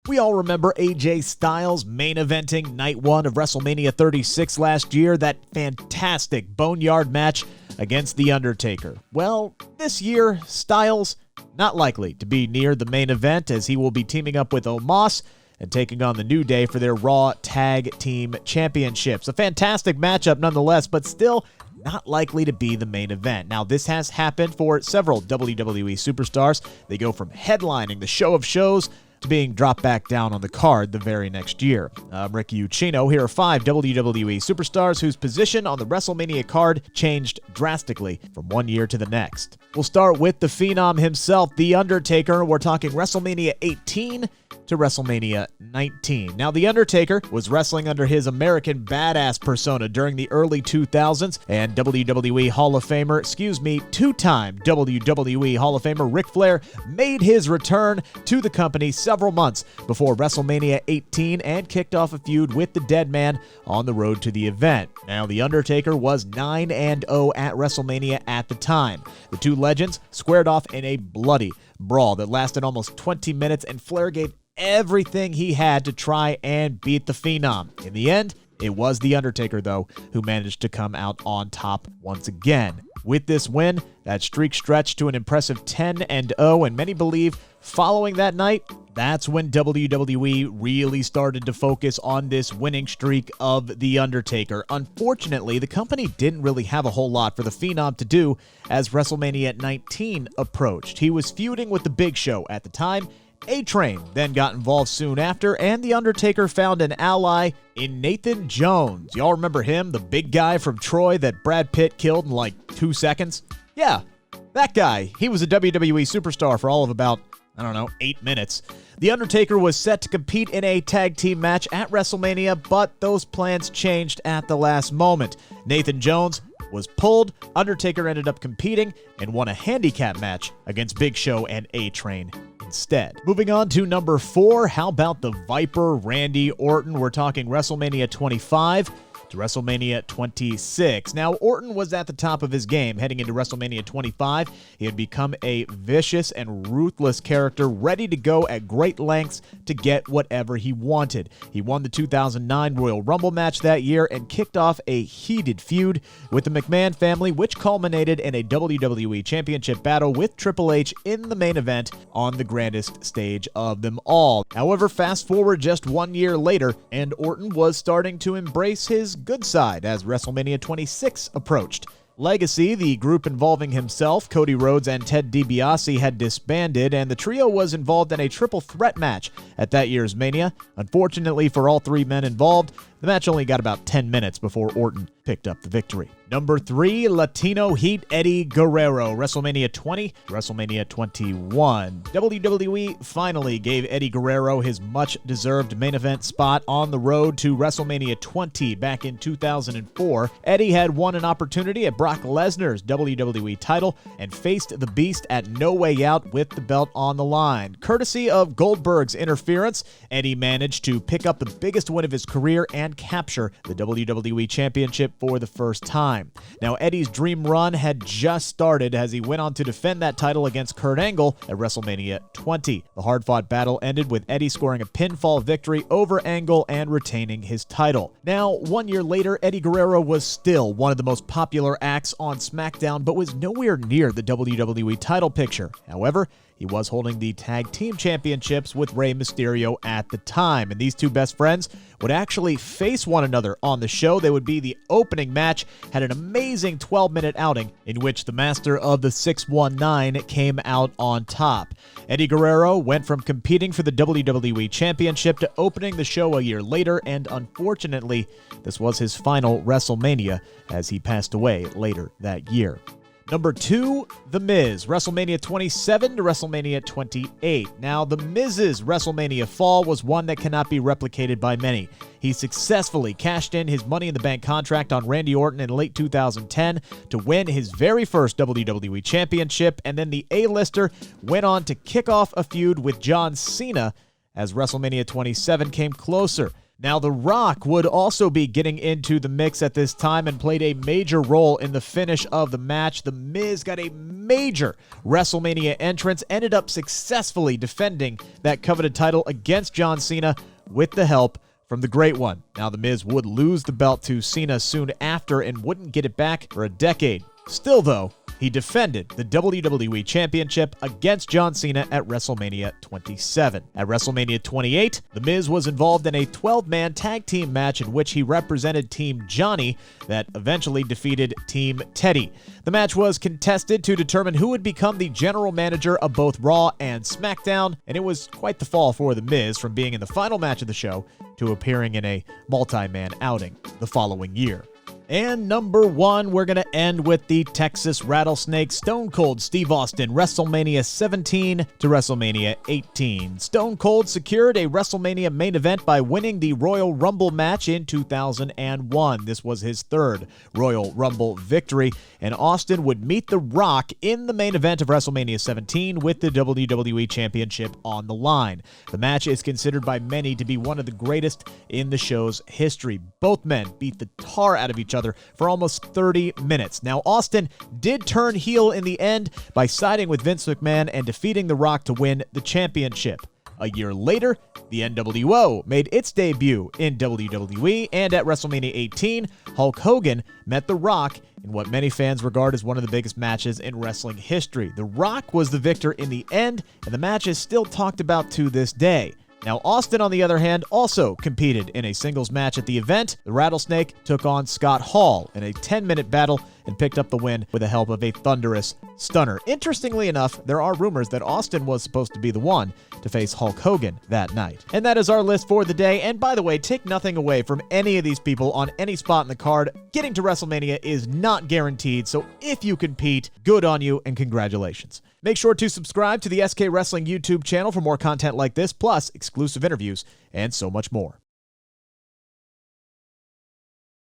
We all remember AJ Styles main eventing night one of WrestleMania 36 last year, that fantastic boneyard match against The Undertaker. Well, this year, Styles not likely to be near the main event, as he will be teaming up with Omos and taking on the New Day for their Raw Tag Team Championships. A fantastic matchup nonetheless, but still not likely to be the main event. Now, this has happened for several WWE Superstars. They go from headlining the show of shows to being dropped back down on the card the very next year. I'm Ricky Ucchino. Here are 5 WWE Superstars whose position on the WrestleMania card changed drastically from one year to the next. We'll start with the Phenom himself, The Undertaker. We're talking WrestleMania 18 to WrestleMania 19. Now, The Undertaker was wrestling under his American Badass persona during the early 2000s, and two-time WWE Hall of Famer Ric Flair made his return to the company several months before WrestleMania 18 and kicked off a feud with the Dead Man on the road to the event. Now, The Undertaker was 9-0 at WrestleMania at the time. The two legends squared off in a bloody brawl that lasted almost 20 minutes, and Flair gave everything he had to try and beat the Phenom. In the end, it was The Undertaker, though, who managed to come out on top once again. With this win, that streak stretched to an impressive 10-0, and many believe following that night, that's when WWE really started to focus on this winning streak of The Undertaker. Unfortunately, the company didn't really have a whole lot for the Phenom to do as WrestleMania 19 approached. He was feuding with The Big Show at the time. A-Train then got involved soon after, and The Undertaker found an ally in Nathan Jones. Y'all remember him, the big guy from Troy that Brad Pitt killed in like 2 seconds? Yeah, that guy. He was a WWE Superstar for all of about, 8 minutes. The Undertaker was set to compete in a tag team match at WrestleMania, but those plans changed at the last moment. Nathan Jones was pulled. Undertaker ended up competing and won a handicap match against Big Show and A-Train instead. Moving on to number 4, how about the Viper, Randy Orton? We're talking WrestleMania 25 to WrestleMania 26. Now, Orton was at the top of his game heading into WrestleMania 25. He had become a vicious and ruthless character, ready to go at great lengths to get whatever he wanted. He won the 2009 Royal Rumble match that year and kicked off a heated feud with the McMahon family, which culminated in a WWE Championship battle with Triple H in the main event on the grandest stage of them all. However, fast forward just 1 year later, and Orton was starting to embrace his good side as WrestleMania 26 approached. Legacy, the group involving himself, Cody Rhodes, and Ted DiBiase, had disbanded, and the trio was involved in a triple threat match at that year's Mania. Unfortunately for all 3 men involved, the match only got about 10 minutes before Orton picked up the victory. Number 3, Latino Heat, Eddie Guerrero, WrestleMania 20, WrestleMania 21. WWE finally gave Eddie Guerrero his much-deserved main event spot on the road to WrestleMania 20 back in 2004. Eddie had won an opportunity at Brock Lesnar's WWE title and faced the Beast at No Way Out with the belt on the line. Courtesy of Goldberg's interference, Eddie managed to pick up the biggest win of his career and capture the WWE Championship for the first time. Now, Eddie's dream run had just started as he went on to defend that title against Kurt Angle at WrestleMania 20. The hard-fought battle ended with Eddie scoring a pinfall victory over Angle and retaining his title. Now, 1 year later, Eddie Guerrero was still one of the most popular acts on SmackDown, but was nowhere near the WWE title picture. However, he was holding the Tag Team Championships with Rey Mysterio at the time, and these two best friends would actually face one another on the show. They would be the opening match, had an amazing 12-minute outing in which the master of the 619 came out on top. Eddie Guerrero went from competing for the WWE Championship to opening the show a year later, and unfortunately, this was his final WrestleMania as he passed away later that year. Number 2, The Miz, WrestleMania 27 to WrestleMania 28. Now, The Miz's WrestleMania fall was one that cannot be replicated by many. He successfully cashed in his Money in the Bank contract on Randy Orton in late 2010 to win his very first WWE Championship, and then the A-lister went on to kick off a feud with John Cena as WrestleMania 27 came closer. Now, The Rock would also be getting into the mix at this time and played a major role in the finish of the match. The Miz got a major WrestleMania entrance, ended up successfully defending that coveted title against John Cena with the help from the Great One. Now, The Miz would lose the belt to Cena soon after and wouldn't get it back for a decade. Still, though, he defended the WWE Championship against John Cena at WrestleMania 27. At WrestleMania 28, The Miz was involved in a 12-man tag team match in which he represented Team Johnny that eventually defeated Team Teddy. The match was contested to determine who would become the general manager of both Raw and SmackDown, and it was quite the fall for The Miz from being in the final match of the show to appearing in a multi-man outing the following year. And number 1, we're going to end with the Texas Rattlesnake, Stone Cold Steve Austin, WrestleMania 17 to WrestleMania 18. Stone Cold secured a WrestleMania main event by winning the Royal Rumble match in 2001. This was his third Royal Rumble victory, and Austin would meet The Rock in the main event of WrestleMania 17 with the WWE Championship on the line. The match is considered by many to be one of the greatest in the show's history. Both men beat the tar out of each other for almost 30 minutes. Now, Austin did turn heel in the end by siding with Vince McMahon and defeating The Rock to win the championship. A year later, the NWO made its debut in WWE, and at WrestleMania 18, Hulk Hogan met The Rock in what many fans regard as one of the biggest matches in wrestling history. The Rock was the victor in the end, and the match is still talked about to this day. Now, Austin, on the other hand, also competed in a singles match at the event. The Rattlesnake took on Scott Hall in a 10-minute battle and picked up the win with the help of a thunderous stunner. Interestingly enough, there are rumors that Austin was supposed to be the one to face Hulk Hogan that night. And that is our list for the day. And by the way, take nothing away from any of these people on any spot in the card. Getting to WrestleMania is not guaranteed, so if you compete, good on you and congratulations. Make sure to subscribe to the SK Wrestling YouTube channel for more content like this, plus exclusive interviews and so much more.